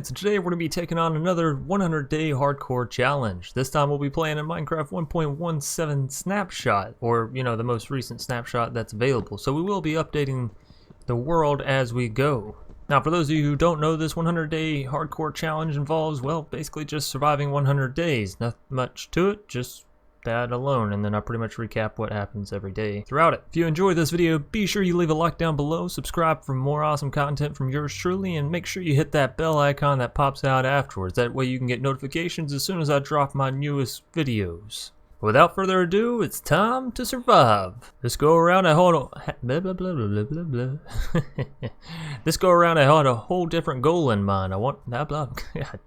So today we're going to be taking on another 100-day hardcore challenge. This time we'll be playing in Minecraft 1.17 snapshot, or the most recent snapshot that's available. So we will be updating the world as we go. Now for those of you who don't know, this 100-day hardcore challenge involves, well, basically just surviving 100 days. Not much to it, just that alone, and then I pretty much recap what happens every day throughout it. If you enjoyed this video, be sure you leave a like down below, subscribe for more awesome content from yours truly, and make sure you hit that bell icon that pops out afterwards. That way you can get notifications as soon as I drop my newest videos. Without further ado, it's time to survive. This go around I had This go around I had a whole different goal in mind. God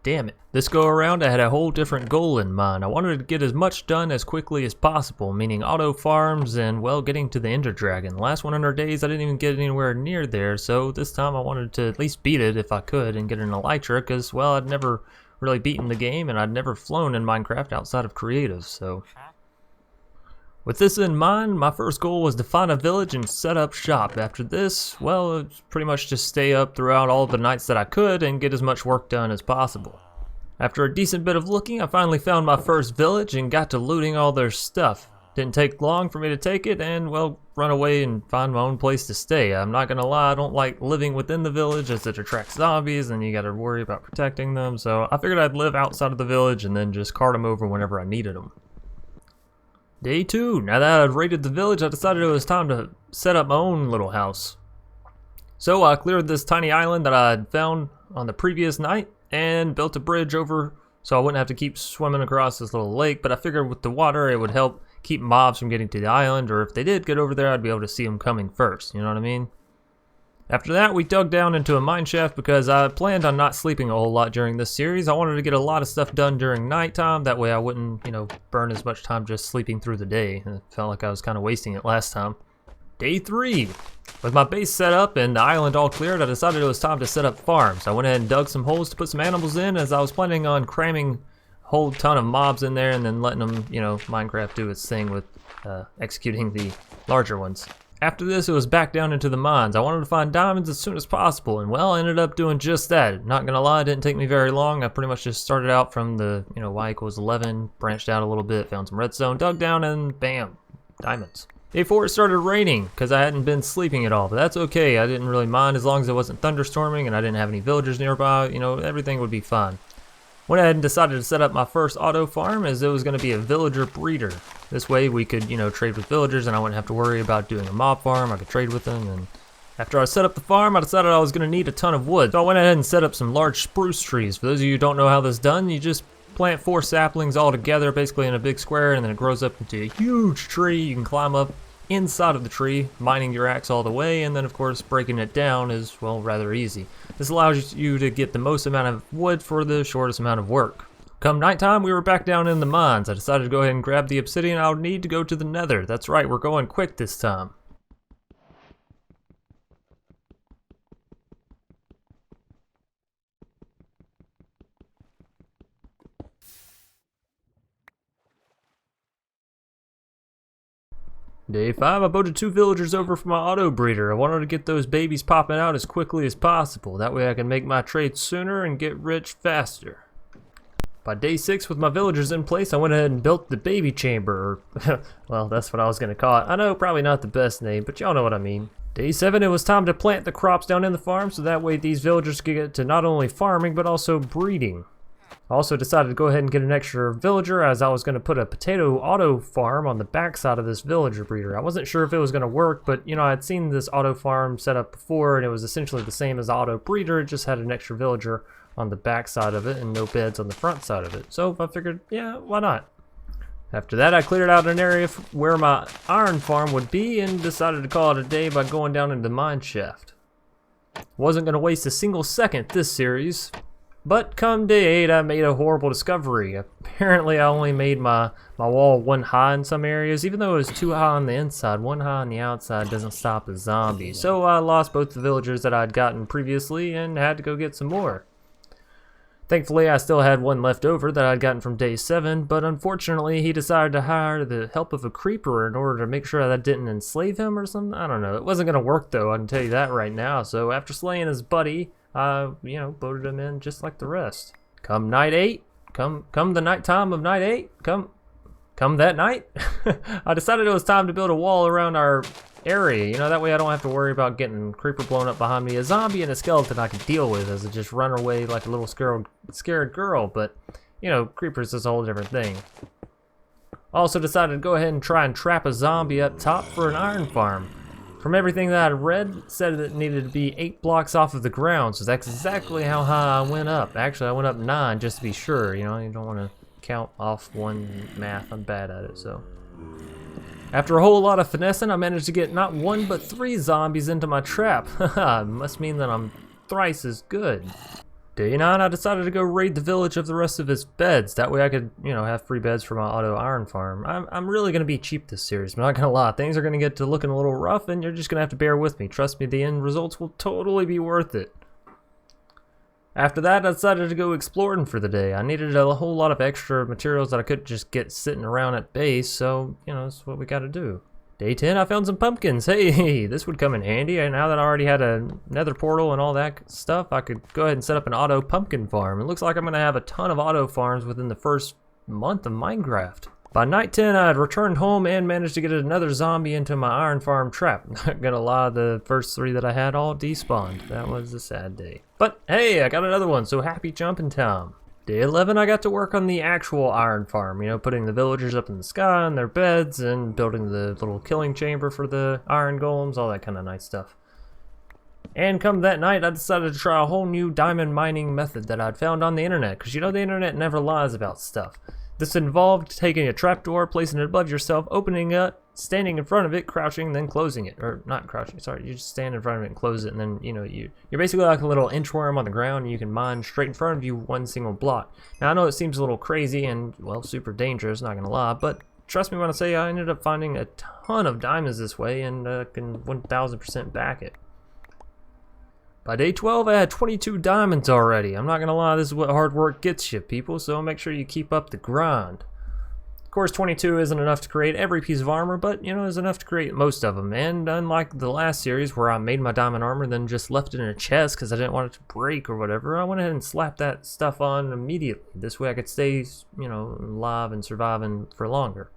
damn it. This go around I had a whole different goal in mind. I wanted to get as much done as quickly as possible, meaning auto farms and, well, getting to the Ender Dragon. The last 100 days I didn't even get anywhere near there, so this time I wanted to at least beat it if I could and get an Elytra, because, well, I'd never really beaten the game and I'd never flown in Minecraft outside of creative, so with this in mind, my first goal was to find a village and set up shop. After this, well, it's pretty much just stay up throughout all the nights that I could and get as much work done as possible. After a decent bit of looking, I finally found my first village and got to looting all their stuff. Didn't take long for me to take it and, well, run away and find my own place to stay. I'm not gonna lie, I don't like living within the village as it attracts zombies and you gotta worry about protecting them, so I figured I'd live outside of the village and then just cart them over whenever I needed them. Day 2, now that I'd raided the village, I decided it was time to set up my own little house. So I cleared this tiny island that I had found on the previous night and built a bridge over so I wouldn't have to keep swimming across this little lake, but I figured with the water it would help keep mobs from getting to the island, or if they did get over there I'd be able to see them coming first, you know what I mean? After that, we dug down into a mine shaft because I planned on not sleeping a whole lot during this series. I wanted to get a lot of stuff done during nighttime, that way I wouldn't, burn as much time just sleeping through the day. It felt like I was kind of wasting it last time. Day 3. With my base set up and the island all cleared, I decided it was time to set up farms. I went ahead and dug some holes to put some animals in, as I was planning on cramming a whole ton of mobs in there and then letting them, Minecraft do its thing with executing the larger ones. After this, it was back down into the mines. I wanted to find diamonds as soon as possible, and, well, I ended up doing just that. Not gonna lie, it didn't take me very long. I pretty much just started out from the, y=11, branched out a little bit, found some redstone, dug down, and bam, diamonds. Day 4, it started raining, because I hadn't been sleeping at all, but that's okay. I didn't really mind as long as it wasn't thunderstorming and I didn't have any villagers nearby, everything would be fine. Went ahead and decided to set up my first auto farm, as it was going to be a villager breeder. This way we could, trade with villagers and I wouldn't have to worry about doing a mob farm. I could trade with them, and after I set up the farm, I decided I was going to need a ton of wood. So I went ahead and set up some large spruce trees. For those of you who don't know how this is done, you just plant 4 saplings all together, basically in a big square, and then it grows up into a huge tree. You can climb up inside of the tree, mining your axe all the way, and then of course breaking it down is, well, rather easy. This allows you to get the most amount of wood for the shortest amount of work. Come nighttime, we were back down in the mines. I decided to go ahead and grab the obsidian I would need to go to the nether. That's right, we're going quick this time. Day 5, I boated 2 villagers over for my auto breeder. I wanted to get those babies popping out as quickly as possible. That way I can make my trade sooner and get rich faster. By day 6, with my villagers in place, I went ahead and built the baby chamber. Well, that's what I was going to call it. I know, probably not the best name, but y'all know what I mean. Day 7, it was time to plant the crops down in the farm, so that way these villagers could get to not only farming, but also breeding. I also decided to go ahead and get an extra villager, as I was going to put a potato auto farm on the backside of this villager breeder. I wasn't sure if it was going to work, but I had seen this auto farm set up before, and it was essentially the same as the auto breeder. It just had an extra villager on the backside of it and no beds on the front side of it. So I figured, yeah, why not? After that, I cleared out an area where my iron farm would be and decided to call it a day by going down into the mine shaft. Wasn't going to waste a single second this series. But come day 8, I made a horrible discovery. Apparently I only made my wall 1 high in some areas. Even though it was 2 high on the inside, 1 high on the outside doesn't stop the zombies. So I lost both the villagers that I'd gotten previously and had to go get some more. Thankfully I still had 1 left over that I'd gotten from day 7, but unfortunately he decided to hire the help of a creeper in order to make sure that I didn't enslave him or something. I don't know. It wasn't going to work though, I can tell you that right now. So after slaying his buddy, you know, boated them in just like the rest. Come night 8, come the nighttime of night 8, come that night, I decided it was time to build a wall around our area, you know, that way I don't have to worry about getting creeper blown up behind me. A zombie and a skeleton I can deal with as it just run away like a little scared girl, but, you know, creepers is a whole different thing. Also decided to go ahead and try and trap a zombie up top for an iron farm. From everything that I read, it said it needed to be 8 blocks off of the ground, so that's exactly how high I went up. Actually, I went up 9 just to be sure, you know, you don't want to count off one math, I'm bad at it, so. After a whole lot of finessing, I managed to get not 1 but 3 zombies into my trap. Haha, must mean that I'm thrice as good. Day 9, I decided to go raid the village of the rest of its beds. That way I could, you know, have free beds for my auto iron farm. I'm really going to be cheap this series, I'm not going to lie. Things are going to get to looking a little rough and you're just going to have to bear with me. Trust me, the end results will totally be worth it. After that, I decided to go exploring for the day. I needed a whole lot of extra materials that I couldn't just get sitting around at base, so, you know, that's what we got to do. Day 10, I found some pumpkins. Hey, this would come in handy. And now that I already had a nether portal and all that stuff, I could go ahead and set up an auto pumpkin farm. It looks like I'm going to have a ton of auto farms within the first month of Minecraft. By night 10, I had returned home and managed to get another zombie into my iron farm trap. Not gonna lie, the first 3 that I had all despawned. That was a sad day. But hey, I got another one, so happy jumping time. Day 11, I got to work on the actual iron farm, you know, putting the villagers up in the sky on their beds and building the little killing chamber for the iron golems, all that kind of nice stuff. And come that night, I decided to try a whole new diamond mining method that I'd found on the internet, because you know the internet never lies about stuff. This involved taking a trapdoor, placing it above yourself, opening it, standing in front of it, crouching, then closing it. Or not crouching, sorry, you just stand in front of it and close it, and then, you know, you're basically like a little inchworm on the ground, and you can mine straight in front of you 1 single block. Now, I know it seems a little crazy and, well, super dangerous, not gonna lie, but trust me when I say I ended up finding a ton of diamonds this way, and can 1000% back it. By day 12, I had 22 diamonds already. I'm not gonna lie, this is what hard work gets you, people, so make sure you keep up the grind. Of course, 22 isn't enough to create every piece of armor, but, you know, is enough to create most of them. And unlike the last series where I made my diamond armor, then just left it in a chest because I didn't want it to break or whatever, I went ahead and slapped that stuff on immediately. This way I could stay, you know, alive and surviving for longer.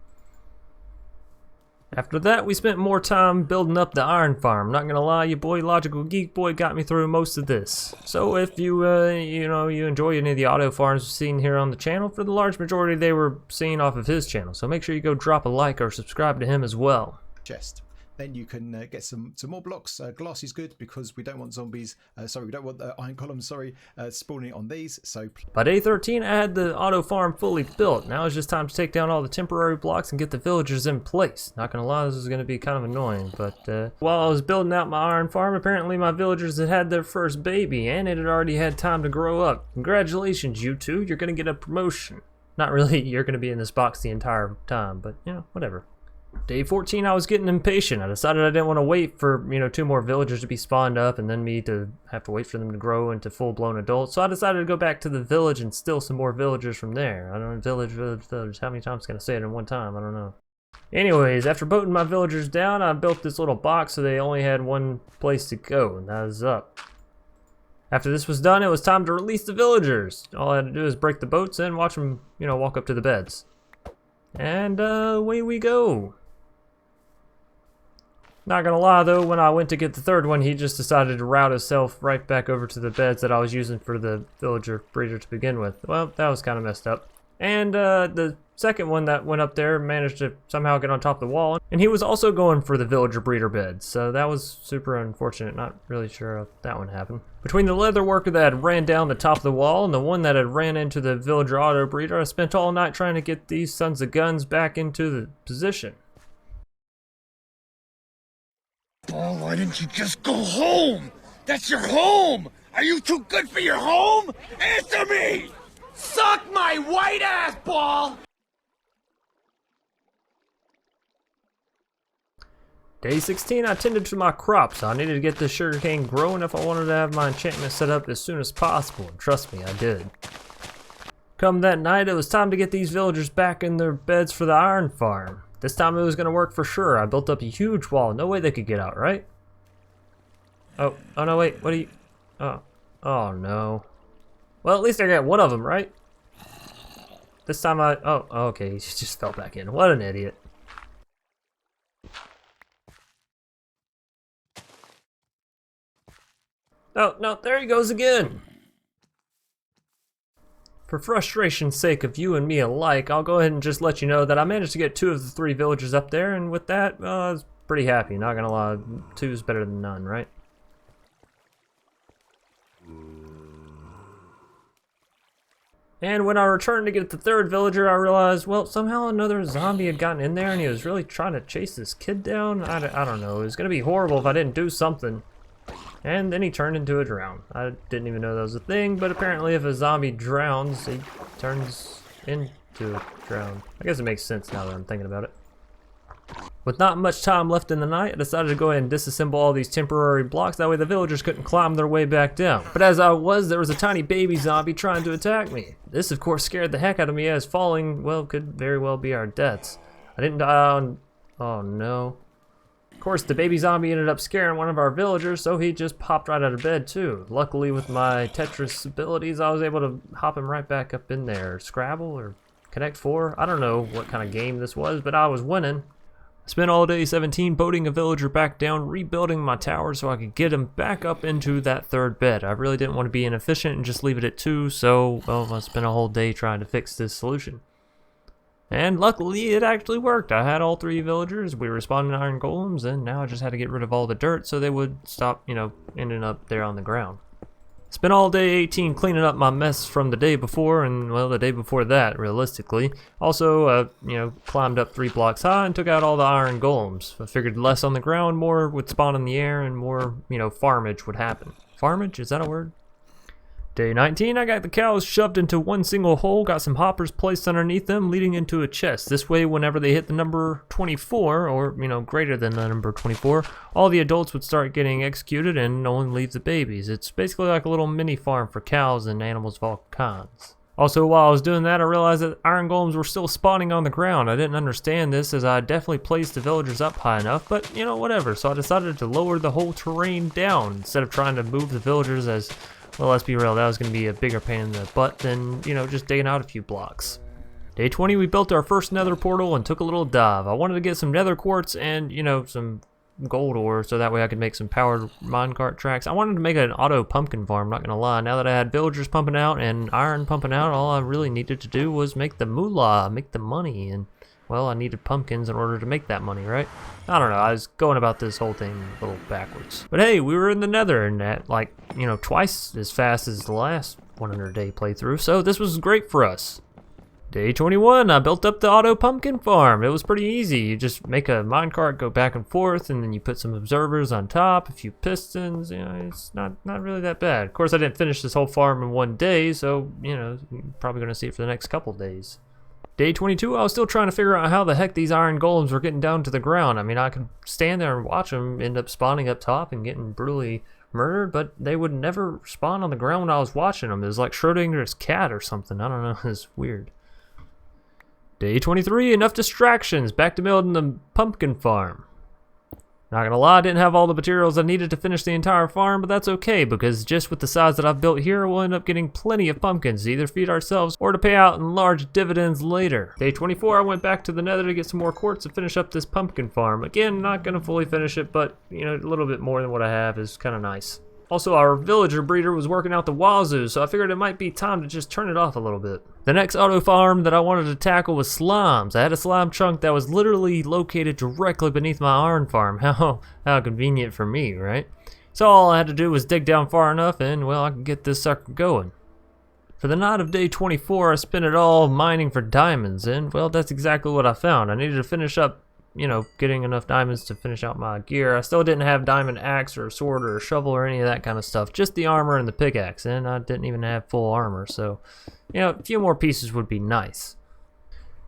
After that, we spent more time building up the iron farm. Not gonna lie, your boy Logical Geek Boy got me through most of this. So if you, you enjoy any of the auto farms we've seen here on the channel, for the large majority they were seen off of his channel. So make sure you go drop a like or subscribe to him as well. Chest. Then you can get some more blocks. Glass is good because we don't want zombies. We don't want iron columns. Spawning on these. So by day 13, I had the auto farm fully built. Now it's just time to take down all the temporary blocks and get the villagers in place. Not gonna lie, this is gonna be kind of annoying. But while I was building out my iron farm, apparently my villagers had their first baby, and it had already had time to grow up. Congratulations, you two. You're gonna get a promotion. Not really. You're gonna be in this box the entire time, but you know, whatever. Day 14, I was getting impatient. I decided I didn't want to wait for, 2 more villagers to be spawned up and then me to have to wait for them to grow into full-blown adults. So I decided to go back to the village and steal some more villagers from there. I don't know, village. How many times can I say it in one time? I don't know. Anyways, after boating my villagers down, I built this little box so they only had one place to go, and that is up. After this was done, it was time to release the villagers. All I had to do is break the boats and watch them, walk up to the beds. And away we go. Not gonna lie though, when I went to get the third one, he just decided to route himself right back over to the beds that I was using for the villager breeder to begin with. Well, that was kind of messed up. And the second one that went up there managed to somehow get on top of the wall, and he was also going for the villager breeder bed, so that was super unfortunate. Not really sure how that one happened. Between the leather worker that had ran down the top of the wall and the one that had ran into the villager auto breeder, I spent all night trying to get these sons of guns back into the position. Paul, why didn't you just go home? That's your home! Are you too good for your home? Answer me! Suck my white ass, Paul! Day 16, I tended to my crops. I needed to get this sugarcane growing if I wanted to have my enchantment set up as soon as possible. And trust me, I did. Come that night, it was time to get these villagers back in their beds for the iron farm. This time it was going to work for sure. I built up a huge wall. No way they could get out, right? Oh no, wait. What are you... Oh, Oh no. Well, at least I got one of them, right? This time oh, okay, he just fell back in. What an idiot. Oh, no, there he goes again. For frustration's sake of you and me alike, I'll go ahead and just let you know that I managed to get 2 of the 3 villagers up there, and with that, I was pretty happy, not gonna lie. 2's better than none, right? And when I returned to get the 3rd villager, I realized, well, somehow another zombie had gotten in there and he was really trying to chase this kid down. I don't know. It was going to be horrible if I didn't do something. And then he turned into a drown. I didn't even know that was a thing, but apparently if a zombie drowns, he turns into a drown. I guess it makes sense now that I'm thinking about it. With not much time left in the night, I decided to go ahead and disassemble all these temporary blocks, that way the villagers couldn't climb their way back down. But as there was a tiny baby zombie trying to attack me. This of course scared the heck out of me, as falling, well, could very well be our deaths. I didn't die on... oh no. Of course, the baby zombie ended up scaring one of our villagers, so he just popped right out of bed too. Luckily with my Tetris abilities, I was able to hop him right back up in there. Scrabble or Connect 4? I don't know what kind of game this was, but I was winning. Spent all day 17 boating a villager back down, rebuilding my tower so I could get him back up into that 3rd bed. I really didn't want to be inefficient and just leave it at 2, so, well, I spent a whole day trying to fix this solution. And luckily, it actually worked. I had all 3 villagers, we respawned in iron golems, and now I just had to get rid of all the dirt so they would stop, you know, ending up there on the ground. Spent all day 18 cleaning up my mess from the day before, and well, the day before that, realistically. Also, you know, climbed up 3 blocks high and took out all the iron golems. I figured less on the ground, more would spawn in the air, and more, you know, farmage would happen. Farmage? Is that a word? Day 19, I got the cows shoved into one single hole, got some hoppers placed underneath them, leading into a chest. This way, whenever they hit the number 24, or, you know, greater than the number 24, all the adults would start getting executed and no one leaves the babies. It's basically like a little mini farm for cows and animals of all kinds. Also, while I was doing that, I realized that iron golems were still spawning on the ground. I didn't understand this, as I definitely placed the villagers up high enough, but, you know, whatever. So I decided to lower the whole terrain down, instead of trying to move the villagers as... well, let's be real, that was going to be a bigger pain in the butt than, you know, just digging out a few blocks. Day 20, we built our first nether portal and took a little dive. I wanted to get some nether quartz and, you know, some gold ore, so that way I could make some powered minecart tracks. I wanted to make an auto pumpkin farm, not going to lie. Now that I had villagers pumping out and iron pumping out, all I really needed to do was make the moolah, make the money, and... well, I needed pumpkins in order to make that money, right? I don't know, I was going about this whole thing a little backwards. But hey, we were in the nether, and that, like, you know, twice as fast as the last 100-day playthrough, so this was great for us. Day 21, I built up the auto pumpkin farm. It was pretty easy. You just make a minecart, go back and forth, and then you put some observers on top, a few pistons. You know, it's not really that bad. Of course, I didn't finish this whole farm in one day, so, you know, you're probably going to see it for the next couple days. Day 22, I was still trying to figure out how the heck these iron golems were getting down to the ground. I mean, I could stand there and watch them end up spawning up top and getting brutally murdered, but they would never spawn on the ground when I was watching them. It was like Schrodinger's cat or something. I don't know, it's weird. Day 23, enough distractions. Back to building the pumpkin farm. Not gonna lie, I didn't have all the materials I needed to finish the entire farm, but that's okay, because just with the size that I've built here, we'll end up getting plenty of pumpkins to either feed ourselves or to pay out in large dividends later. Day 24, I went back to the nether to get some more quartz to finish up this pumpkin farm. Again, not gonna fully finish it, but, you know, a little bit more than what I have is kind of nice. Also, our villager breeder was working out the wazoo, so I figured it might be time to just turn it off a little bit. The next auto farm that I wanted to tackle was slimes. I had a slime chunk that was literally located directly beneath my iron farm. How convenient for me, right? So all I had to do was dig down far enough and, well, I could get this sucker going. For the night of day 24, I spent it all mining for diamonds, and, well, that's exactly what I found. I needed to finish up, you know, getting enough diamonds to finish out my gear. I still didn't have diamond axe or a sword or a shovel or any of that kind of stuff, just the armor and the pickaxe, and I didn't even have full armor, so, you know, a few more pieces would be nice.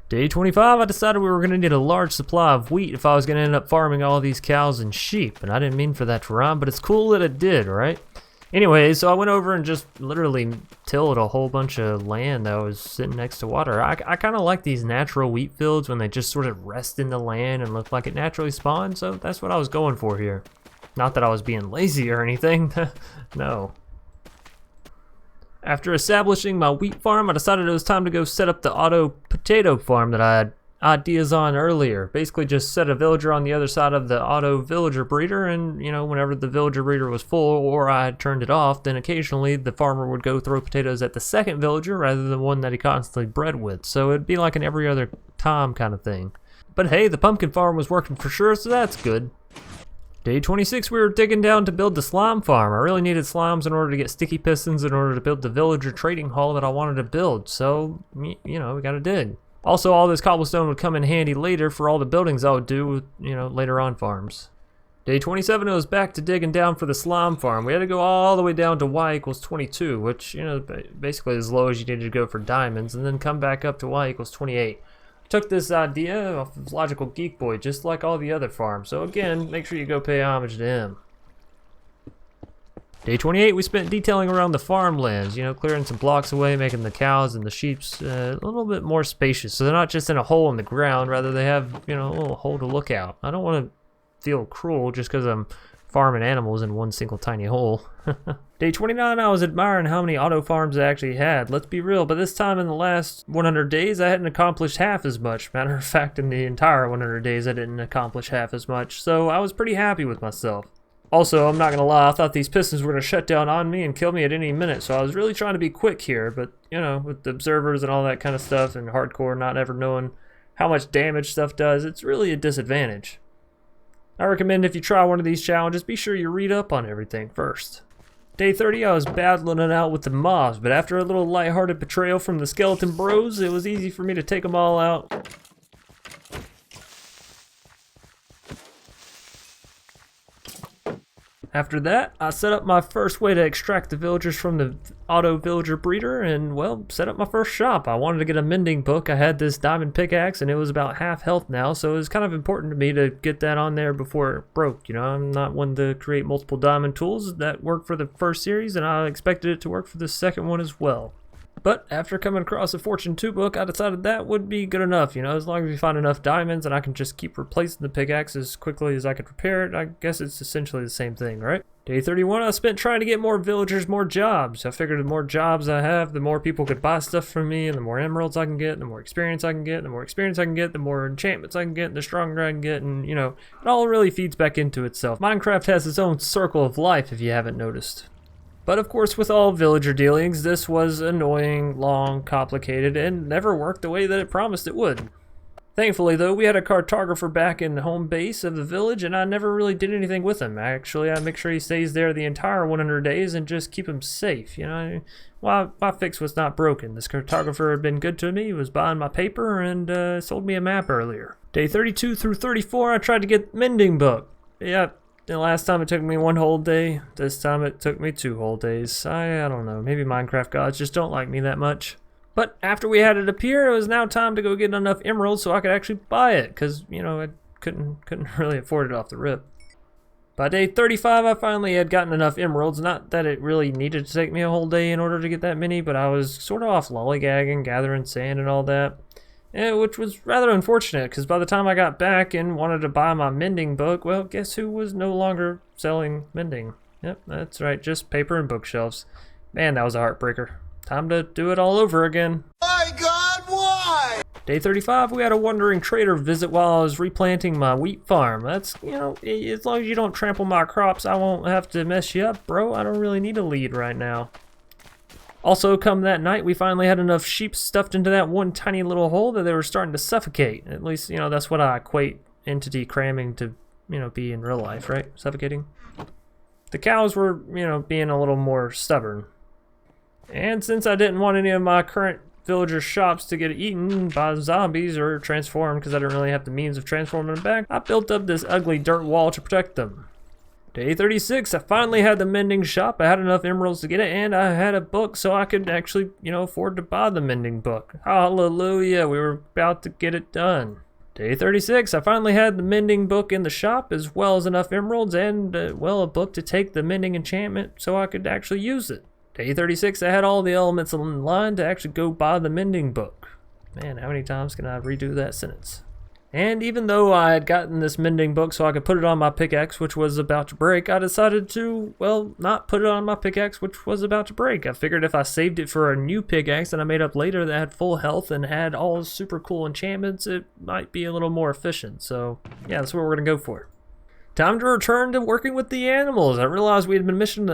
Day 25, I decided we were going to need a large supply of wheat if I was going to end up farming all these cows and sheep, and I didn't mean for that to rhyme, but it's cool that it did, right? Anyway, so I went over and just literally tilled a whole bunch of land that was sitting next to water. I kind of like these natural wheat fields when they just sort of rest in the land and look like it naturally spawned, so that's what I was going for here. Not that I was being lazy or anything, no. After establishing my wheat farm, I decided it was time to go set up the auto potato farm that I had ideas on earlier. Basically just set a villager on the other side of the auto villager breeder, and you know, whenever the villager breeder was full or I had turned it off, then occasionally the farmer would go throw potatoes at the second villager rather than one that he constantly bred with. So it'd be like an every other time kind of thing. But hey, the pumpkin farm was working for sure, so that's good. Day 26, we were digging down to build the slime farm. I really needed slimes in order to get sticky pistons in order to build the villager trading hall that I wanted to build. So, you know, we gotta dig. Also, all this cobblestone would come in handy later for all the buildings I would do with, you know, later on farms. Day 27, it was back to digging down for the slime farm. We had to go all the way down to y equals 22, which, you know, basically as low as you needed to go for diamonds, and then come back up to y equals 28. Took this idea off of Logical Geek Boy, just like all the other farms. So again, make sure you go pay homage to him. Day 28, we spent detailing around the farmlands, you know, clearing some blocks away, making the cows and the sheep a little bit more spacious. So they're not just in a hole in the ground, rather they have, you know, a little hole to look out. I don't want to feel cruel just because I'm farming animals in one single tiny hole. Day 29, I was admiring how many auto farms I actually had. Let's be real, but this time in the last 100 days, I hadn't accomplished half as much. Matter of fact, in the entire 100 days, I didn't accomplish half as much. So I was pretty happy with myself. Also, I'm not gonna lie, I thought these pistons were gonna shut down on me and kill me at any minute, so I was really trying to be quick here, but, you know, with the observers and all that kind of stuff, and hardcore not ever knowing how much damage stuff does, it's really a disadvantage. I recommend if you try one of these challenges, be sure you read up on everything first. Day 30, I was battling it out with the mobs, but after a little lighthearted betrayal from the skeleton bros, it was easy for me to take them all out. After that, I set up my first way to extract the villagers from the auto villager breeder and, well, set up my first shop. I wanted to get a mending book. I had this diamond pickaxe and it was about half health now, so it was kind of important to me to get that on there before it broke. You know, I'm not one to create multiple diamond tools. That worked for the first series and I expected it to work for the second one as well. But after coming across a Fortune 2 book, I decided that would be good enough, you know, as long as we find enough diamonds and I can just keep replacing the pickaxe as quickly as I could repair it. I guess it's essentially the same thing, right? Day 31, I spent trying to get more villagers, more jobs. I figured the more jobs I have, the more people could buy stuff from me, and the more emeralds I can get, the more experience I can get, the more experience I can get, the more enchantments I can get, the stronger I can get, and, you know, it all really feeds back into itself. Minecraft has its own circle of life, if you haven't noticed. But of course, with all villager dealings, this was annoying, long, complicated, and never worked the way that it promised it would. Thankfully, though, we had a cartographer back in the home base of the village, and I never really did anything with him. Actually, I make sure he stays there the entire 100 days and just keep him safe, you know? My fix was not broken. This cartographer had been good to me. He was buying my paper and sold me a map earlier. Day 32 through 34, I tried to get mending book. Yep. The last time it took me 1 whole day. This time it took me 2 whole days. I don't know. Maybe Minecraft gods just don't like me that much. But after we had it appear, it was now time to go get enough emeralds so I could actually buy it. Because, you know, I couldn't really afford it off the rip. By day 35, I finally had gotten enough emeralds. Not that it really needed to take me a whole day in order to get that many, but I was sort of off lollygagging, gathering sand and all that. Which was rather unfortunate, because by the time I got back and wanted to buy my mending book, well, guess who was no longer selling mending? Yep, that's right, just paper and bookshelves. Man, that was a heartbreaker. Time to do it all over again. My God, why? Day 35, we had a wandering trader visit while I was replanting my wheat farm. That's, you know, as long as you don't trample my crops, I won't have to mess you up, bro. I don't really need a lead right now. Also, come that night, we finally had enough sheep stuffed into that one tiny little hole that they were starting to suffocate. At least, you know, that's what I equate entity cramming to, you know, be in real life, right? Suffocating. The cows were, you know, being a little more stubborn. And since I didn't want any of my current villager shops to get eaten by zombies or transformed, because I didn't really have the means of transforming them back, I built up this ugly dirt wall to protect them. Day 36, I finally had the mending shop. I had enough emeralds to get it, and I had a book so I could actually, you know, afford to buy the mending book. Hallelujah, we were about to get it done. Day 36, I finally had the mending book in the shop, as well as enough emeralds and, well, a book to take the mending enchantment so I could actually use it. Day 36, I had all the elements in line to actually go buy the mending book. Man, how many times can I redo that sentence? And even though I had gotten this mending book so I could put it on my pickaxe, which was about to break, I decided to, well, not put it on my pickaxe, which was about to break. I figured if I saved it for a new pickaxe that I made up later that had full health and had all super cool enchantments, it might be a little more efficient. So, yeah, that's what we're going to go for. Time to return to working with the animals. I realized we had been missing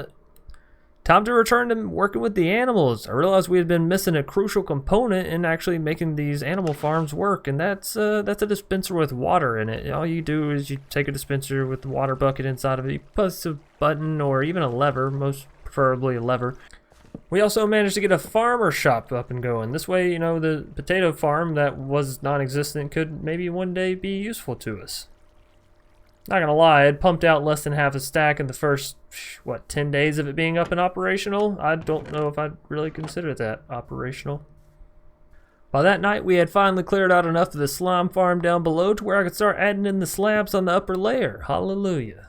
a crucial component in actually making these animal farms work, and that's a dispenser with water in it. All you do is you take a dispenser with the water bucket inside of it, you press a button or even a lever, most preferably a lever. We also managed to get a farmer shop up and going. This way, you know, the potato farm that was non-existent could maybe one day be useful to us. Not gonna lie, I'd pumped out less than half a stack in the first, 10 days of it being up and operational? I don't know if I'd really consider that operational. By that night, we had finally cleared out enough of the slime farm down below to where I could start adding in the slabs on the upper layer. Hallelujah.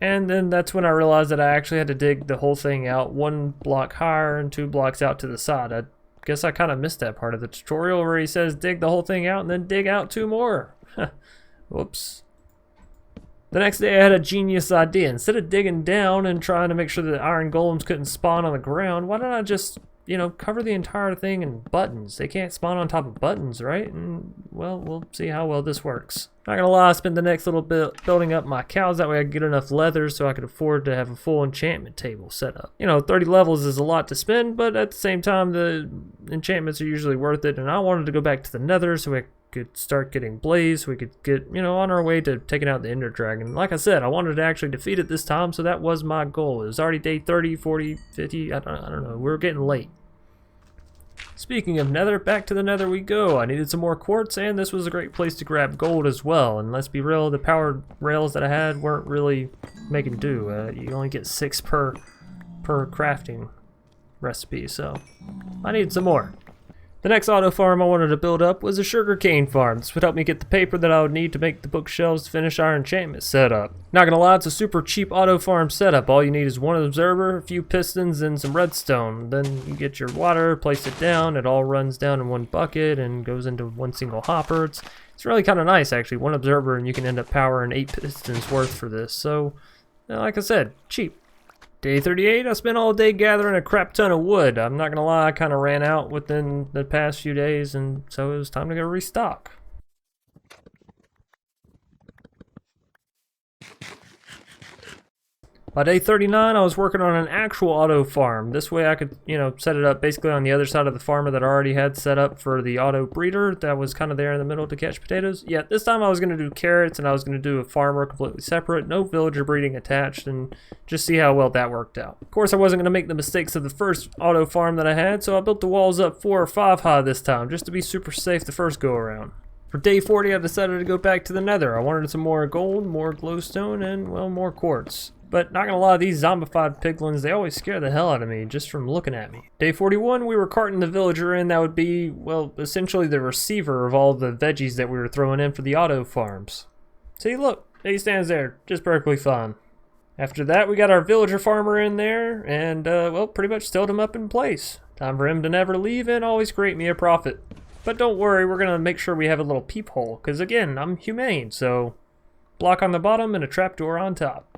And then that's when I realized that I actually had to dig the whole thing out 1 block higher and 2 blocks out to the side. I guess I kind of missed that part of the tutorial where he says dig the whole thing out and then dig out 2 more. Whoops. The next day I had a genius idea. Instead of digging down and trying to make sure that iron golems couldn't spawn on the ground, why don't I just, you know, cover the entire thing in buttons? They can't spawn on top of buttons, right? And, well, we'll see how well this works. Not gonna lie, I spent the next little bit building up my cows. That way I could get enough leather so I could afford to have a full enchantment table set up. You know, 30 levels is a lot to spend, but at the same time, the enchantments are usually worth it. And I wanted to go back to the nether so I could start getting blaze, so we could get, you know, on our way to taking out the ender dragon. Like I said, I wanted to actually defeat it this time, so that was my goal. It was already day 30, 40, 50, I don't know, we were getting late. Speaking of nether, back to the nether we go. I needed some more quartz, and this was a great place to grab gold as well. And let's be real, the powered rails that I had weren't really making do. You only get 6 per crafting recipe, so I needed some more. The next auto farm I wanted to build up was a sugarcane farm. This would help me get the paper that I would need to make the bookshelves to finish our enchantment setup. Not gonna lie, it's a super cheap auto farm setup. All you need is 1 observer, a few pistons, and some redstone. Then you get your water, place it down, it all runs down in 1 bucket and goes into 1 single hopper. It's really kind of nice actually. 1 observer and you can end up powering 8 pistons worth for this. So, like I said, cheap. Day 38, I spent all day gathering a crap ton of wood. I'm not gonna lie, I kind of ran out within the past few days, and so it was time to go restock. By day 39, I was working on an actual auto farm. This way I could, you know, set it up basically on the other side of the farmer that I already had set up for the auto breeder that was kind of there in the middle to catch potatoes. Yeah, this time I was going to do carrots and I was going to do a farmer completely separate, no villager breeding attached, and just see how well that worked out. Of course, I wasn't going to make the mistakes of the first auto farm that I had, so I built the walls up 4 or 5 high this time, just to be super safe the first go around. For day 40, I decided to go back to the nether. I wanted some more gold, more glowstone, and, well, more quartz. But not gonna lie, these zombified piglins, they always scare the hell out of me just from looking at me. Day 41, we were carting the villager in. That would be, well, essentially the receiver of all the veggies that we were throwing in for the auto farms. See, look, he stands there, just perfectly fine. After that, we got our villager farmer in there, and, well, pretty much stilled him up in place. Time for him to never leave and always create me a profit. But don't worry, we're gonna make sure we have a little peephole, because again, I'm humane, so block on the bottom and a trapdoor on top.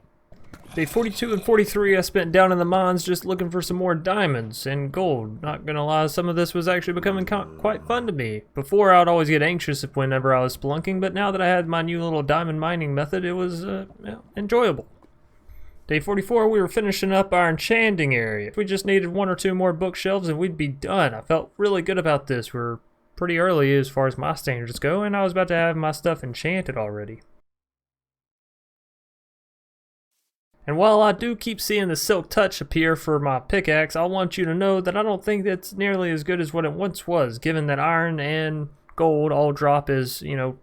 Day 42 and 43 I spent down in the mines just looking for some more diamonds and gold. Not gonna lie, some of this was actually becoming quite fun to me. Before I would always get anxious whenever I was spelunking, but now that I had my new little diamond mining method, it was enjoyable. Day 44 we were finishing up our enchanting area. We just needed 1 or 2 more bookshelves and we'd be done. I felt really good about this. We're pretty early as far as my standards go, and I was about to have my stuff enchanted already. And while I do keep seeing the silk touch appear for my pickaxe, I want you to know that I don't think that's nearly as good as what it once was, given that iron and gold all drop as, you know,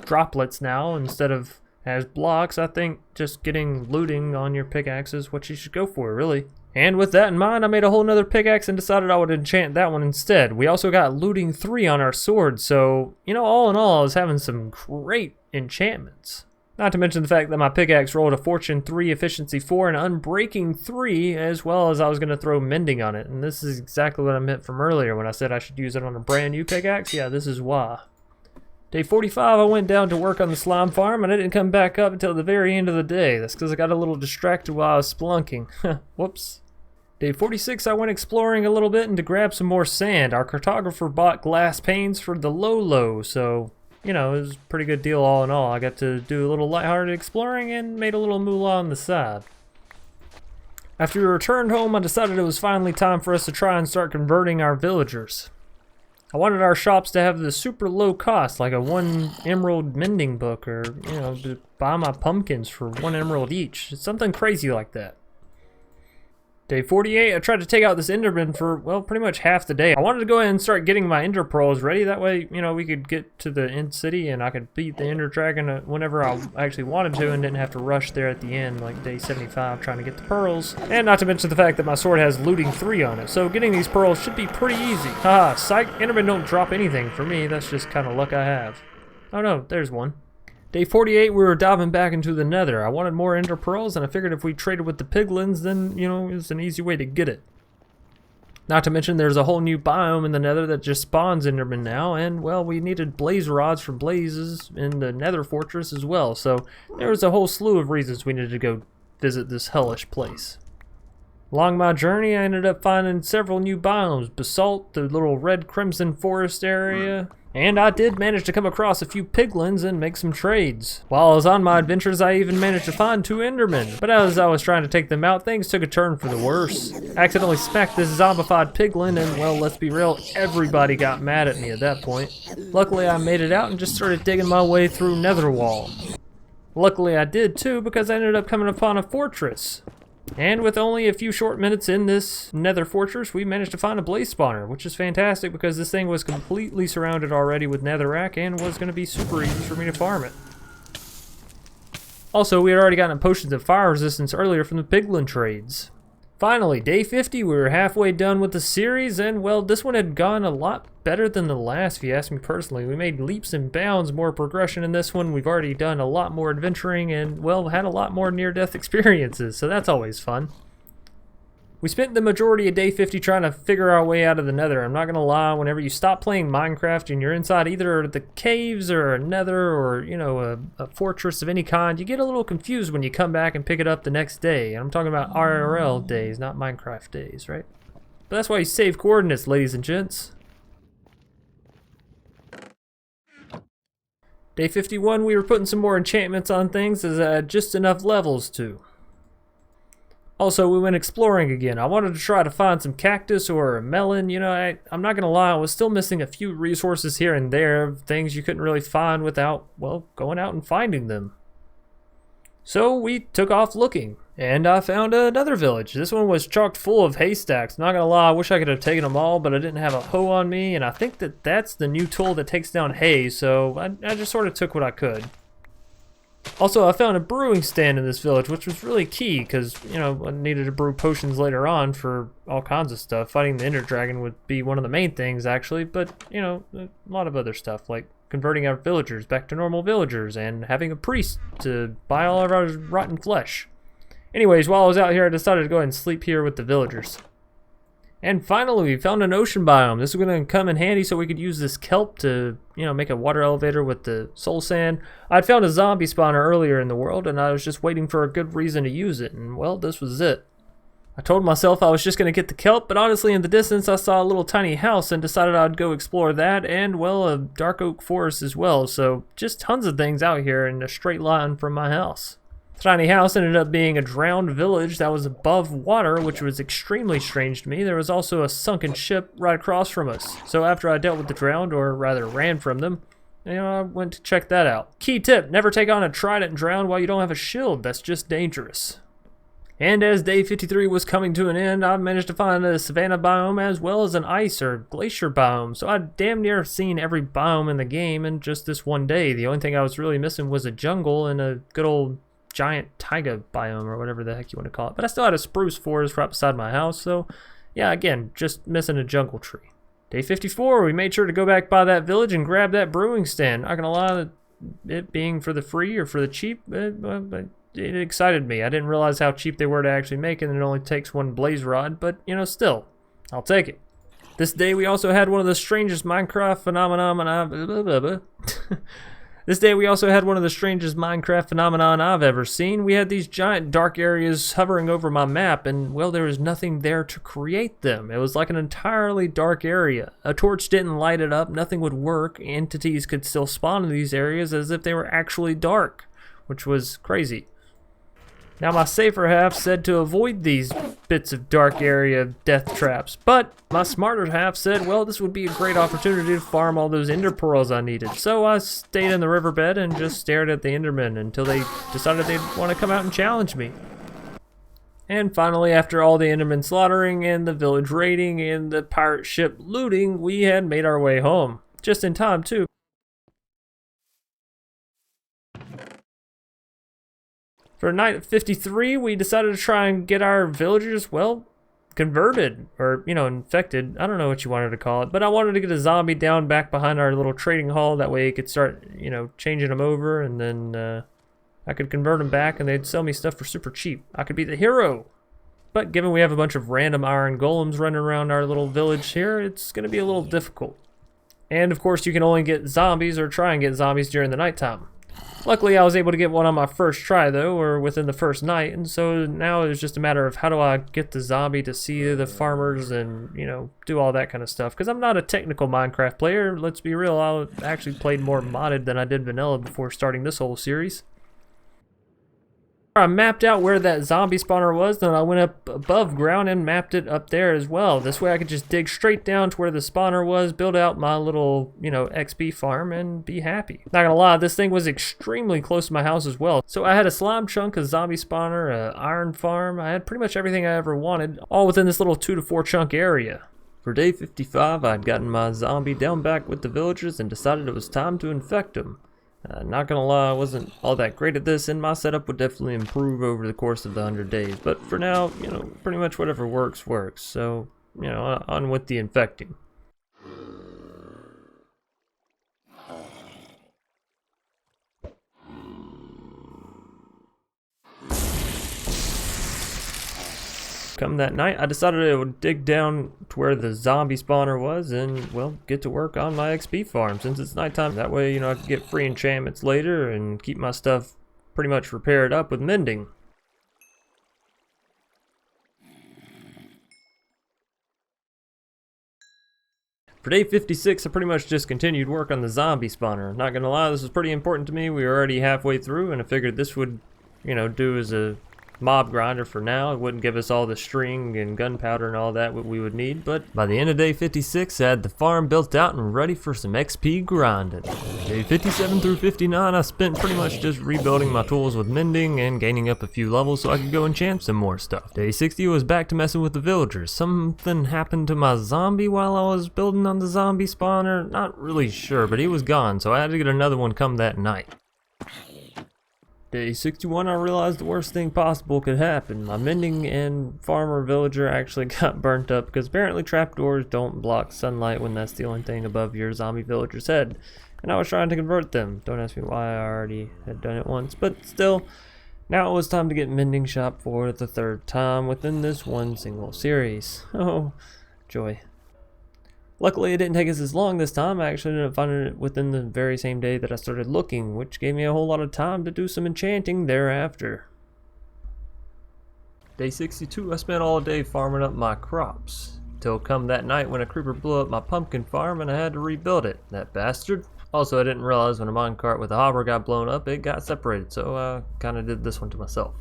droplets now instead of as blocks. I think just getting looting on your pickaxe is what you should go for, really. And with that in mind, I made a whole nother pickaxe and decided I would enchant that one instead. We also got looting 3 on our sword, so, you know, all in all, I was having some great enchantments. Not to mention the fact that my pickaxe rolled a Fortune 3, Efficiency 4, and Unbreaking 3, as well as I was going to throw Mending on it. And this is exactly what I meant from earlier when I said I should use it on a brand new pickaxe. Yeah, this is why. Day 45, I went down to work on the slime farm, and I didn't come back up until the very end of the day. That's because I got a little distracted while I was spelunking. Whoops. Day 46, I went exploring a little bit and to grab some more sand. Our cartographer bought glass panes for the low, so, you know, it was a pretty good deal all in all. I got to do a little lighthearted exploring and made a little moolah on the side. After we returned home, I decided it was finally time for us to try and start converting our villagers. I wanted our shops to have the super low cost, like a 1 emerald mending book, or, you know, to buy my pumpkins for 1 emerald each. It's something crazy like that. Day 48, I tried to take out this enderman for, well, pretty much half the day. I wanted to go ahead and start getting my ender pearls ready. That way, you know, we could get to the end city and I could beat the ender dragon whenever I actually wanted to and didn't have to rush there at the end, like day 75, trying to get the pearls. And not to mention the fact that my sword has looting 3 on it, so getting these pearls should be pretty easy. Haha, psych, endermen don't drop anything for me. That's just kind of luck I have. Oh no, there's one. Day 48, we were diving back into the nether. I wanted more ender pearls, and I figured if we traded with the piglins, then, you know, it's an easy way to get it. Not to mention there's a whole new biome in the nether that just spawns endermen now, and, well, we needed blaze rods for blazes in the nether fortress as well, so there was a whole slew of reasons we needed to go visit this hellish place. Along my journey, I ended up finding several new biomes. Basalt, the little red crimson forest area, and I did manage to come across a few piglins and make some trades. While I was on my adventures, I even managed to find 2 endermen, but as I was trying to take them out, things took a turn for the worse. I accidentally smacked this zombified piglin, and, well, let's be real, everybody got mad at me at that point. Luckily, I made it out and just started digging my way through nether wall. Luckily, I did too, because I ended up coming upon a fortress. And with only a few short minutes in this nether fortress, we managed to find a blaze spawner, which is fantastic because this thing was completely surrounded already with netherrack and was going to be super easy for me to farm it. Also, we had already gotten potions of fire resistance earlier from the piglin trades. Finally, day 50, we were halfway done with the series, and, well, this one had gone a lot better than the last, if you ask me personally. We made leaps and bounds more progression in this one. We've already done a lot more adventuring and, well, had a lot more near-death experiences, so that's always fun. We spent the majority of day 50 trying to figure our way out of the nether. I'm not going to lie, whenever you stop playing Minecraft and you're inside either the caves or a nether or, you know, a fortress of any kind, you get a little confused when you come back and pick it up the next day. I'm talking about IRL days, not Minecraft days, right? But that's why you save coordinates, ladies and gents. Day 51, we were putting some more enchantments on things as I had just enough levels to. Also, we went exploring again. I wanted to try to find some cactus or a melon. You know, I'm not going to lie, I was still missing a few resources here and there, things you couldn't really find without, well, going out and finding them. So we took off looking, and I found another village. This one was chock full of haystacks. Not going to lie, I wish I could have taken them all, but I didn't have a hoe on me, and I think that that's the new tool that takes down hay, so I just sort of took what I could. Also, I found a brewing stand in this village, which was really key, because, you know, I needed to brew potions later on for all kinds of stuff. Fighting the Ender Dragon would be one of the main things, actually, but, you know, a lot of other stuff, like converting our villagers back to normal villagers, and having a priest to buy all of our rotten flesh. Anyways, while I was out here, I decided to go ahead and sleep here with the villagers. And finally, we found an ocean biome. This is going to come in handy so we could use this kelp to, you know, make a water elevator with the soul sand. I'd found a zombie spawner earlier in the world, and I was just waiting for a good reason to use it, and, well, this was it. I told myself I was just going to get the kelp, but honestly, in the distance, I saw a little tiny house and decided I'd go explore that, and, well, a dark oak forest as well, so just tons of things out here in a straight line from my house. The tiny house ended up being a drowned village that was above water, which was extremely strange to me. There was also a sunken ship right across from us. So after I dealt with the drowned, or rather ran from them, you know, I went to check that out. Key tip, never take on a trident and drown while you don't have a shield. That's just dangerous. And as day 53 was coming to an end, I managed to find a savanna biome as well as an ice or glacier biome. So I'd damn near seen every biome in the game in just this one day. The only thing I was really missing was a jungle and a good old giant taiga biome or whatever the heck you want to call it. But I still had a spruce forest right beside my house, so yeah, again, just missing a jungle tree. Day 54, we made sure to go back by that village and grab that brewing stand. Not gonna lie, it being for the free or for the cheap, it excited me. I didn't realize how cheap they were to actually make, and it only takes 1 blaze rod, but, you know, still, I'll take it. This day we also had one of the strangest Minecraft phenomena This day we also had one of the strangest Minecraft phenomenon I've ever seen. We had these giant dark areas hovering over my map, and well, there was nothing there to create them. It was like an entirely dark area. A torch didn't light it up, nothing would work. Entities could still spawn in these areas as if they were actually dark, which was crazy. Now my safer half said to avoid these bits of dark area death traps, but my smarter half said, well, this would be a great opportunity to farm all those ender pearls I needed. So I stayed in the riverbed and just stared at the endermen until they decided they'd want to come out and challenge me. And finally, after all the endermen slaughtering and the village raiding and the pirate ship looting, we had made our way home. Just in time, too. For night 53, we decided to try and get our villagers, well, converted, or, you know, infected. I don't know what you wanted to call it, but I wanted to get a zombie down back behind our little trading hall. That way it could start, you know, changing them over, and then I could convert them back, and they'd sell me stuff for super cheap. I could be the hero. But given we have a bunch of random iron golems running around our little village here, it's going to be a little difficult. And, of course, you can only get zombies or try and get zombies during the nighttime. Luckily, I was able to get one on my first try, though, or within the first night, and so now it's just a matter of how do I get the zombie to see the farmers and, you know, do all that kind of stuff. Because I'm not a technical Minecraft player, let's be real, I actually played more modded than I did vanilla before starting this whole series. I mapped out where that zombie spawner was, then I went up above ground and mapped it up there as well. This way I could just dig straight down to where the spawner was, build out my little, you know, XP farm, and be happy. Not gonna lie, this thing was extremely close to my house as well. So I had a slime chunk, a zombie spawner, a iron farm. I had pretty much everything I ever wanted, all within this little 2 to 4 chunk area. For day 55, I'd gotten my zombie down back with the villagers and decided it was time to infect them. Not gonna lie, I wasn't all that great at this, and my setup would definitely improve over the course of the 100 days. But for now, you know, pretty much whatever works, works. So, you know, on with the infecting. Come that night, I decided I would dig down to where the zombie spawner was and, well, get to work on my XP farm since it's nighttime. That way, you know, I could get free enchantments later and keep my stuff pretty much repaired up with mending. For day 56, I pretty much just continued work on the zombie spawner. Not gonna lie, this was pretty important to me. We were already halfway through, and I figured this would, you know, do as a mob grinder for now. It wouldn't give us all the string and gunpowder and all that we would need, but by the end of day 56, I had the farm built out and ready for some XP grinding. Day 57 through 59, I spent pretty much just rebuilding my tools with mending and gaining up a few levels so I could go enchant some more stuff. Day 60 was back to messing with the villagers. Something happened to my zombie while I was building on the zombie spawner. Not really sure, but he was gone, so I had to get another one come that night. Day 61, I realized the worst thing possible could happen. My mending and farmer villager actually got burnt up because apparently trapdoors don't block sunlight when that's the only thing above your zombie villager's head. And I was trying to convert them. Don't ask me why, I already had done it once, but still, now it was time to get mending shop for the 3rd time within this one single series. Oh, joy. Luckily, it didn't take us as long this time. I actually ended up finding it within the very same day that I started looking, which gave me a whole lot of time to do some enchanting thereafter. Day 62, I spent all day farming up my crops. Till come that night when a creeper blew up my pumpkin farm and I had to rebuild it. That bastard. Also, I didn't realize when a minecart with a hopper got blown up, it got separated, so I kinda did this one to myself.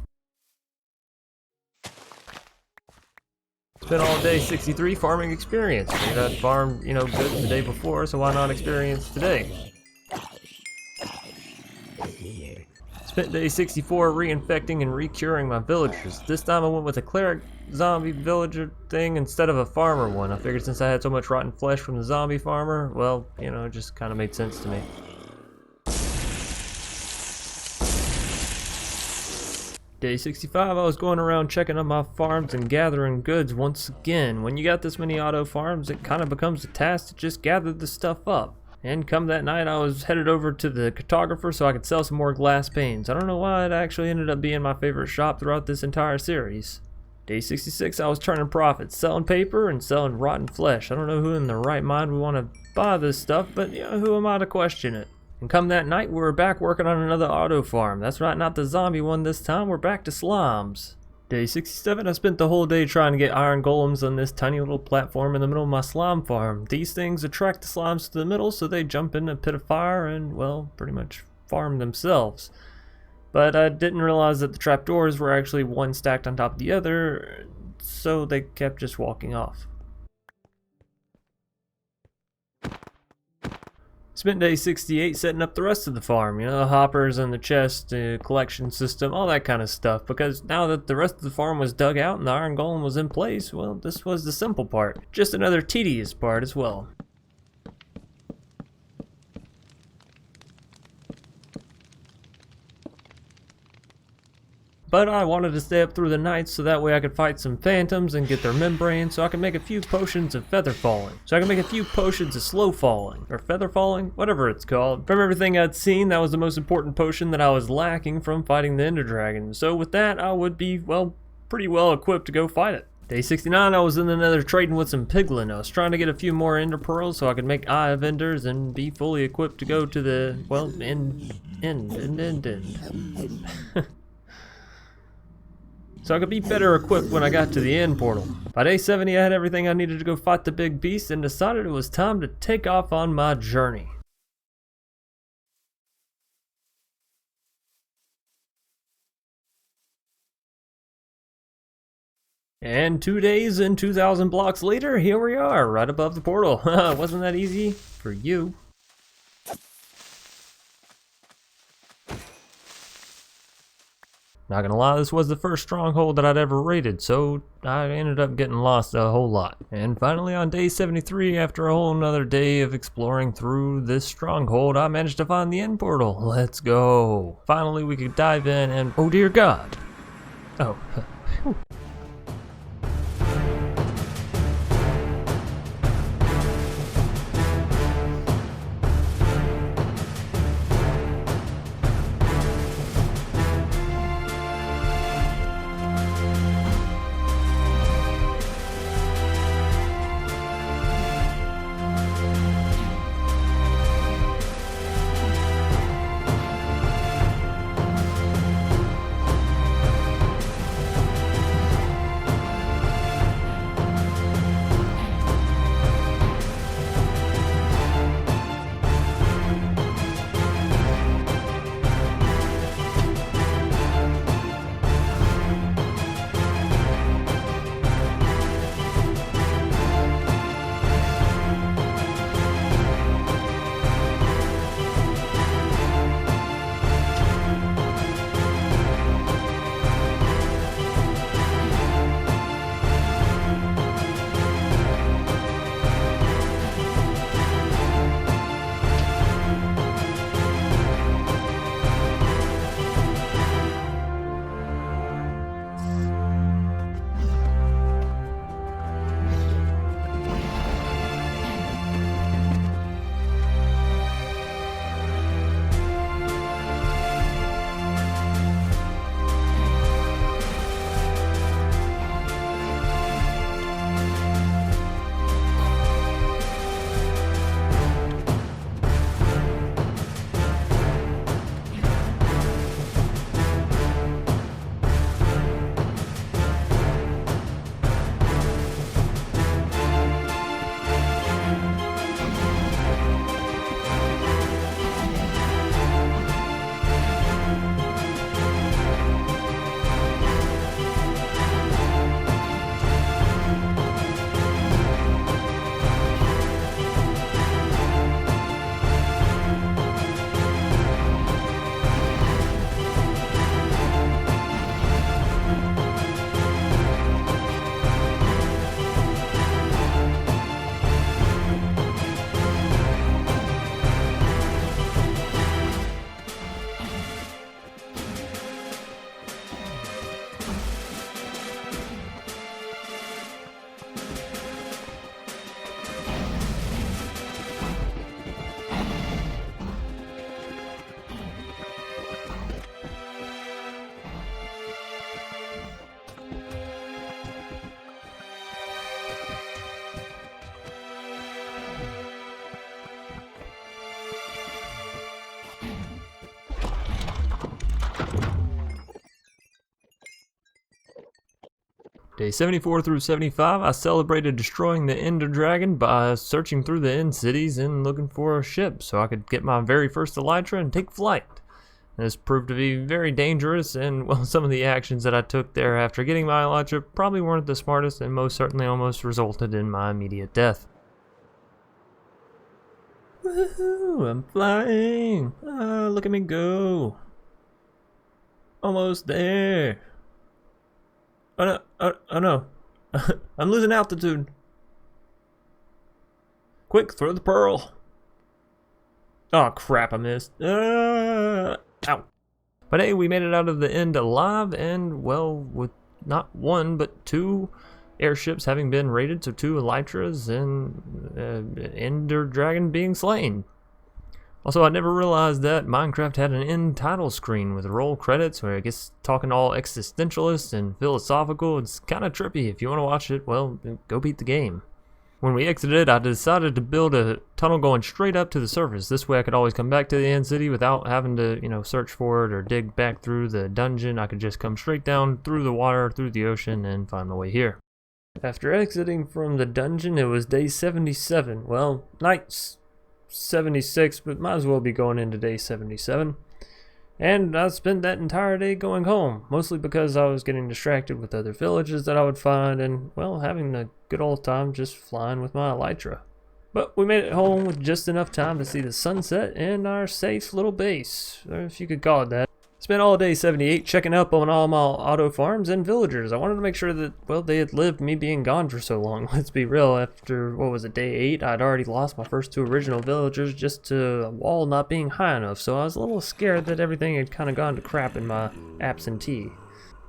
Spent all day 63 farming experience. Figured I'd farmed, you know, good the day before, so why not experience today? Spent day 64 reinfecting and recuring my villagers. This time I went with a cleric zombie villager thing instead of a farmer one. I figured since I had so much rotten flesh from the zombie farmer, well, you know, it just kind of made sense to me. Day 65, I was going around checking on my farms and gathering goods once again. When you got this many auto farms, it kind of becomes a task to just gather the stuff up. And come that night, I was headed over to the cartographer so I could sell some more glass panes. I don't know why it actually ended up being my favorite shop throughout this entire series. Day 66, I was turning profits, selling paper and selling rotten flesh. I don't know who in their right mind would want to buy this stuff, but you know, who am I to question it? And come that night, we were back working on another auto farm. That's right, not the zombie one this time. We're back to slimes. Day 67, I spent the whole day trying to get iron golems on this tiny little platform in the middle of my slime farm. These things attract the slimes to the middle, so they jump in a pit of fire and, well, pretty much farm themselves. But I didn't realize that the trapdoors were actually one stacked on top of the other, so they kept just walking off. Spent day 68 setting up the rest of the farm, you know, the hoppers and the chest, the collection system, all that kind of stuff, because now that the rest of the farm was dug out and the iron golem was in place, well, this was the simple part. Just another tedious part as well. But I wanted to stay up through the night so that way I could fight some phantoms and get their membranes so I could make a few potions of feather falling. So I could make a few potions of slow falling, or feather falling, whatever it's called. From everything I'd seen, that was the most important potion that I was lacking from fighting the Ender Dragon. So with that, I would be, well, pretty well equipped to go fight it. Day 69, I was in the Nether trading with some piglin. I was trying to get a few more ender pearls so I could make Eye of Enders and be fully equipped to go to the, well, end. So I could be better equipped when I got to the end portal. By day 70, I had everything I needed to go fight the big beast and decided it was time to take off on my journey. And 2 days and 2,000 blocks later, here we are, right above the portal. Wasn't that easy? For you. Not gonna lie, this was the first stronghold that I'd ever raided, so I ended up getting lost a whole lot. And finally on day 73, after a whole nother day of exploring through this stronghold, I managed to find the end portal. Let's go. Finally we could dive in and, oh dear God. Oh, Day 74 through 75, I celebrated destroying the Ender Dragon by searching through the end cities and looking for a ship so I could get my very first Elytra and take flight. This proved to be very dangerous, and well, some of the actions that I took there after getting my Elytra probably weren't the smartest and most certainly almost resulted in my immediate death. Woohoo! I'm flying! Ah, look at me go! Almost there! Oh no! Oh no! I'm losing altitude! Quick, throw the pearl! Oh crap, I missed. Ow! But hey, we made it out of the end alive, and well, with not one, but two airships having been raided, so 2 Elytras and Ender Dragon being slain. Also, I never realized that Minecraft had an end title screen with roll credits where it gets talking all existentialist and philosophical. It's kind of trippy. If you want to watch it, well, go beat the game. When we exited, I decided to build a tunnel going straight up to the surface. This way I could always come back to the end city without having to, search for it or dig back through the dungeon. I could just come straight down through the water, through the ocean, and find my way here. After exiting from the dungeon, it was day 77. Well, night 76, but might as well be going into day 77. And I spent that entire day going home, mostly because I was getting distracted with other villages that I would find and, well, having a good old time just flying with my Elytra. But we made it home with just enough time to see the sunset and our safe little base, or if you could call it that. Spent all day 78 checking up on all my auto farms and villagers. I wanted to make sure that, well, they had lived me being gone for so long. Let's be real, after, what was it, day 8, I'd already lost my first 2 original villagers just to a wall not being high enough, so I was a little scared that everything had kind of gone to crap in my absentee.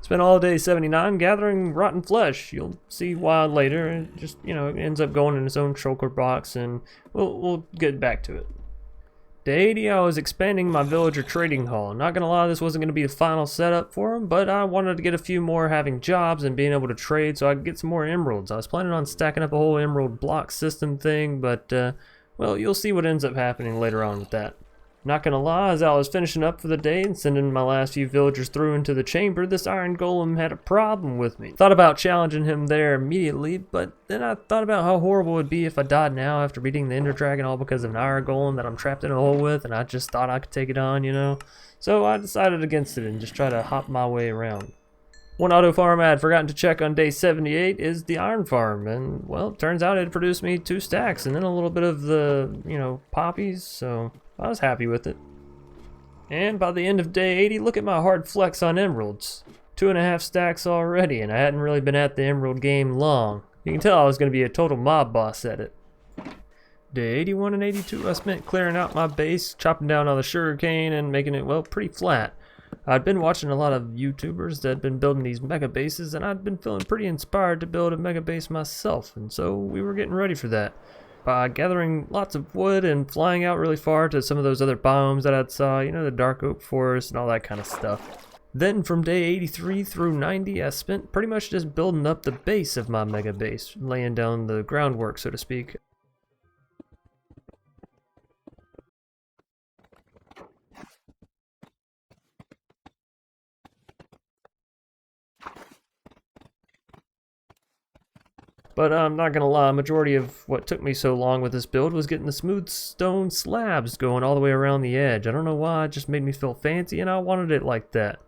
Spent all day 79 gathering rotten flesh. You'll see why later. It just, it ends up going in its own shulker box, and we'll get back to it. Day 80, I was expanding my villager trading hall. Not gonna lie, this wasn't gonna be the final setup for them, but I wanted to get a few more having jobs and being able to trade so I could get some more emeralds. I was planning on stacking up a whole emerald block system thing, but, well, you'll see what ends up happening later on with that. Not gonna lie, as I was finishing up for the day and sending my last few villagers through into the chamber, this iron golem had a problem with me. Thought about challenging him there immediately, but then I thought about how horrible it would be if I died now after beating the Ender Dragon all because of an iron golem that I'm trapped in a hole with, and I just thought I could take it on, So I decided against it and just try to hop my way around. One auto farm I had forgotten to check on day 78 is the iron farm, and well, it turns out it produced me 2 stacks and then a little bit of the, poppies, so I was happy with it. And by the end of day 80, look at my hard flex on emeralds. 2.5 stacks already, and I hadn't really been at the emerald game long. You can tell I was going to be a total mob boss at it. Day 81 and 82, I spent clearing out my base, chopping down all the sugarcane and making it, well, pretty flat. I'd been watching a lot of YouTubers that had been building these mega bases, and I'd been feeling pretty inspired to build a mega base myself, and so we were getting ready for that. By gathering lots of wood and flying out really far to some of those other biomes that I'd saw, the dark oak forest and all that kind of stuff. Then from day 83 through 90, I spent pretty much just building up the base of my mega base, laying down the groundwork, so to speak. But I'm not gonna lie, majority of what took me so long with this build was getting the smooth stone slabs going all the way around the edge. I don't know why, it just made me feel fancy and I wanted it like that.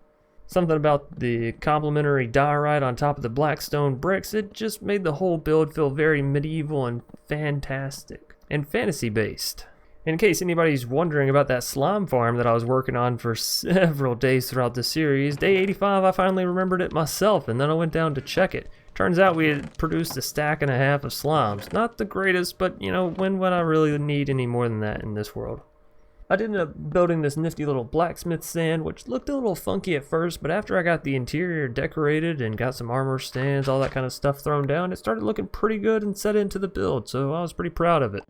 Something about the complementary diorite on top of the black stone bricks, it just made the whole build feel very medieval and fantastic. And fantasy based. In case anybody's wondering about that slime farm that I was working on for several days throughout the series, day 85 I finally remembered it myself and then I went down to check it. Turns out we had produced 1.5 stacks of slimes. Not the greatest, but when would I really need any more than that in this world? I ended up building this nifty little blacksmith stand, which looked a little funky at first, but after I got the interior decorated and got some armor stands, all that kind of stuff thrown down, it started looking pretty good and set into the build, so I was pretty proud of it.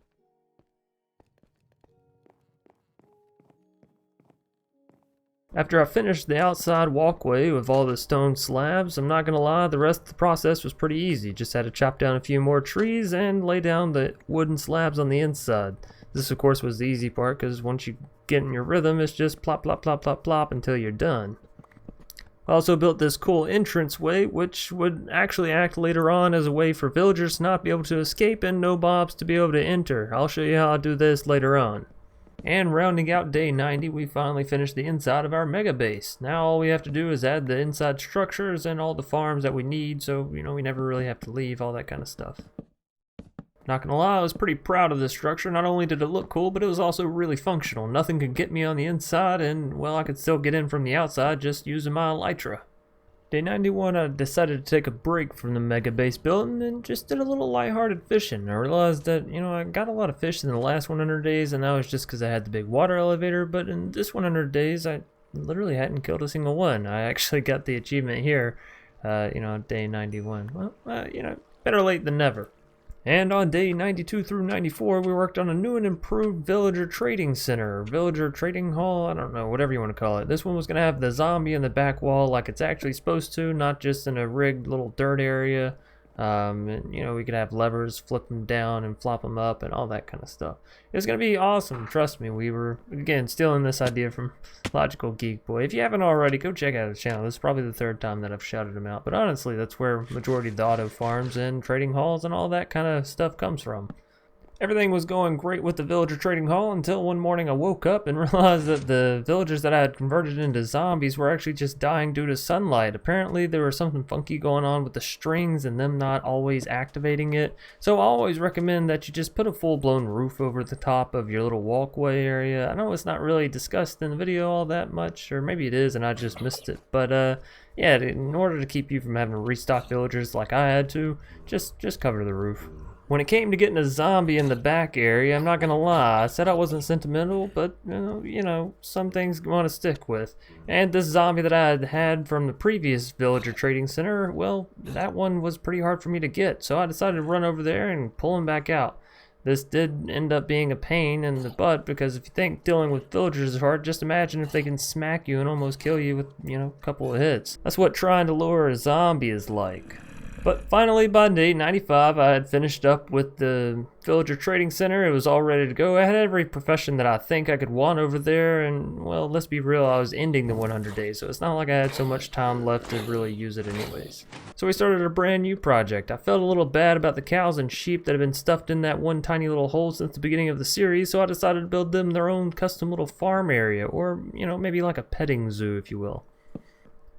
After I finished the outside walkway with all the stone slabs, I'm not gonna lie, the rest of the process was pretty easy. Just had to chop down a few more trees and lay down the wooden slabs on the inside. This of course was the easy part, because once you get in your rhythm, it's just plop, plop, plop, plop, plop until you're done. I also built this cool entranceway, which would actually act later on as a way for villagers to not be able to escape and no mobs to be able to enter. I'll show you how I do this later on. And rounding out day 90, we finally finished the inside of our mega base. Now all we have to do is add the inside structures and all the farms that we need, so we never really have to leave, all that kind of stuff. Not gonna lie, I was pretty proud of this structure. Not only did it look cool, but it was also really functional. Nothing could get me on the inside, and well, I could still get in from the outside just using my elytra. Day 91, I decided to take a break from the mega base building and just did a little lighthearted fishing. I realized that, I got a lot of fish in the last 100 days, and that was just because I had the big water elevator, but in this 100 days, I literally hadn't killed a single one. I actually got the achievement here, day 91. Well, better late than never. And on day 92 through 94, we worked on a new and improved villager trading center, or villager trading hall, I don't know, whatever you want to call it. This one was going to have the zombie in the back wall like it's actually supposed to, not just in a rigged little dirt area. We could have levers, flip them down and flop them up and all that kind of stuff. It was going to be awesome, trust me. We were, again, stealing this idea from Logical Geek Boy. If you haven't already, go check out his channel. This is probably the third time that I've shouted him out. But honestly, that's where majority of the auto farms and trading halls and all that kind of stuff comes from. Everything was going great with the villager trading hall until one morning I woke up and realized that the villagers that I had converted into zombies were actually just dying due to sunlight. Apparently there was something funky going on with the strings and them not always activating it. So I always recommend that you just put a full-blown roof over the top of your little walkway area. I know it's not really discussed in the video all that much, or maybe it is and I just missed it. But yeah, in order to keep you from having to restock villagers like I had to, just cover the roof. When it came to getting a zombie in the back area, I'm not gonna lie, I said I wasn't sentimental, but some things you want to stick with. And this zombie that I had from the previous villager trading center, well, that one was pretty hard for me to get, so I decided to run over there and pull him back out. This did end up being a pain in the butt, because if you think dealing with villagers is hard, just imagine if they can smack you and almost kill you with, a couple of hits. That's what trying to lure a zombie is like. But finally, by day 95, I had finished up with the villager trading center. It was all ready to go. I had every profession that I think I could want over there, and well, let's be real, I was ending the 100 days, so it's not like I had so much time left to really use it anyways. So we started a brand new project. I felt a little bad about the cows and sheep that had been stuffed in that one tiny little hole since the beginning of the series, so I decided to build them their own custom little farm area, or, maybe like a petting zoo, if you will.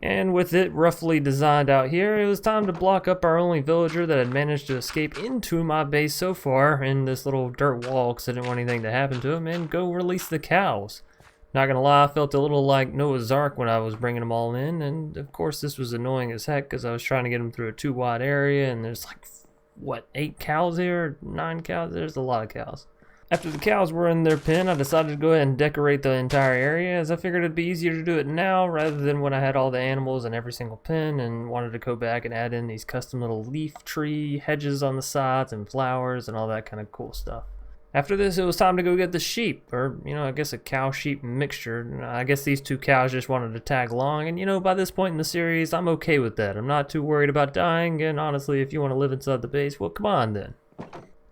And with it roughly designed out here, it was time to block up our only villager that had managed to escape into my base so far in this little dirt wall because I didn't want anything to happen to him, and go release the cows. Not gonna lie, I felt a little like Noah's Ark when I was bringing them all in, and of course this was annoying as heck because I was trying to get them through a too wide area, and there's like, what, 8 cows here? 9 cows? There's a lot of cows. After the cows were in their pen, I decided to go ahead and decorate the entire area, as I figured it'd be easier to do it now rather than when I had all the animals in every single pen, and wanted to go back and add in these custom little leaf tree hedges on the sides and flowers and all that kind of cool stuff. After this, it was time to go get the sheep, or, I guess a cow-sheep mixture. I guess these 2 cows just wanted to tag along, and by this point in the series, I'm okay with that. I'm not too worried about dying, and honestly, if you want to live inside the base, well, come on then.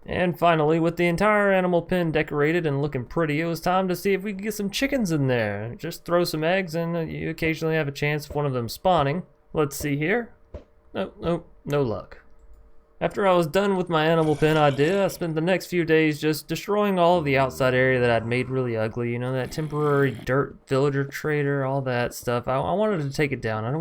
And finally, with the entire animal pen decorated and looking pretty, it was time to see if we could get some chickens in there. Just throw some eggs and you occasionally have a chance of one of them spawning. Let's see here. Nope, no luck. After I was done with my animal pen idea, I spent the next few days just destroying all of the outside area that I'd made really ugly. That temporary dirt villager trader, all that stuff. I wanted to take it down. I didn't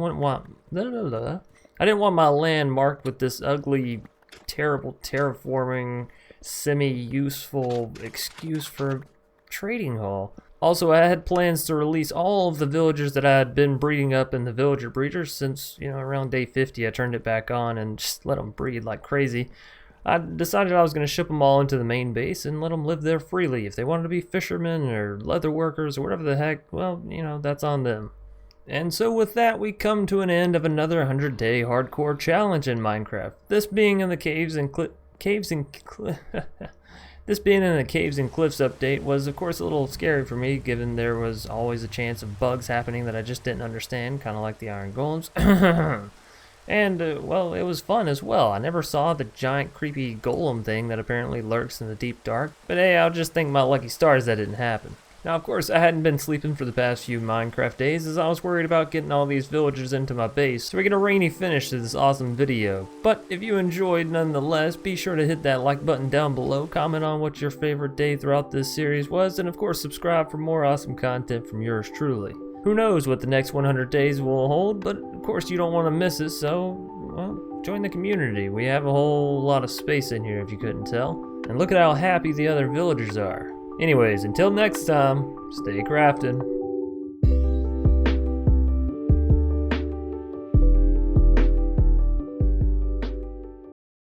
want my land marked with this ugly, terrible terraforming, semi-useful excuse for a trading hall. Also, I had plans to release all of the villagers that I had been breeding up in the villager breeders since, around day 50 I turned it back on and just let them breed like crazy. I decided I was going to ship them all into the main base and let them live there freely. If they wanted to be fishermen or leather workers or whatever the heck, well, that's on them. And so with that, we come to an end of another 100-day hardcore challenge in Minecraft. This being in the caves and cliffs update was of course a little scary for me, given there was always a chance of bugs happening that I just didn't understand, kind of like the iron golems. And well, it was fun as well. I never saw the giant creepy golem thing that apparently lurks in the deep dark, but hey, I'll just thank my lucky stars that didn't happen. Now, of course, I hadn't been sleeping for the past few Minecraft days as I was worried about getting all these villagers into my base so we get a rainy finish to this awesome video. But if you enjoyed nonetheless, be sure to hit that like button down below, comment on what your favorite day throughout this series was, and of course subscribe for more awesome content from yours truly. Who knows what the next 100 days will hold, but of course you don't want to miss it, so, well, join the community. We have a whole lot of space in here if you couldn't tell. And look at how happy the other villagers are. Anyways, until next time, stay crafting.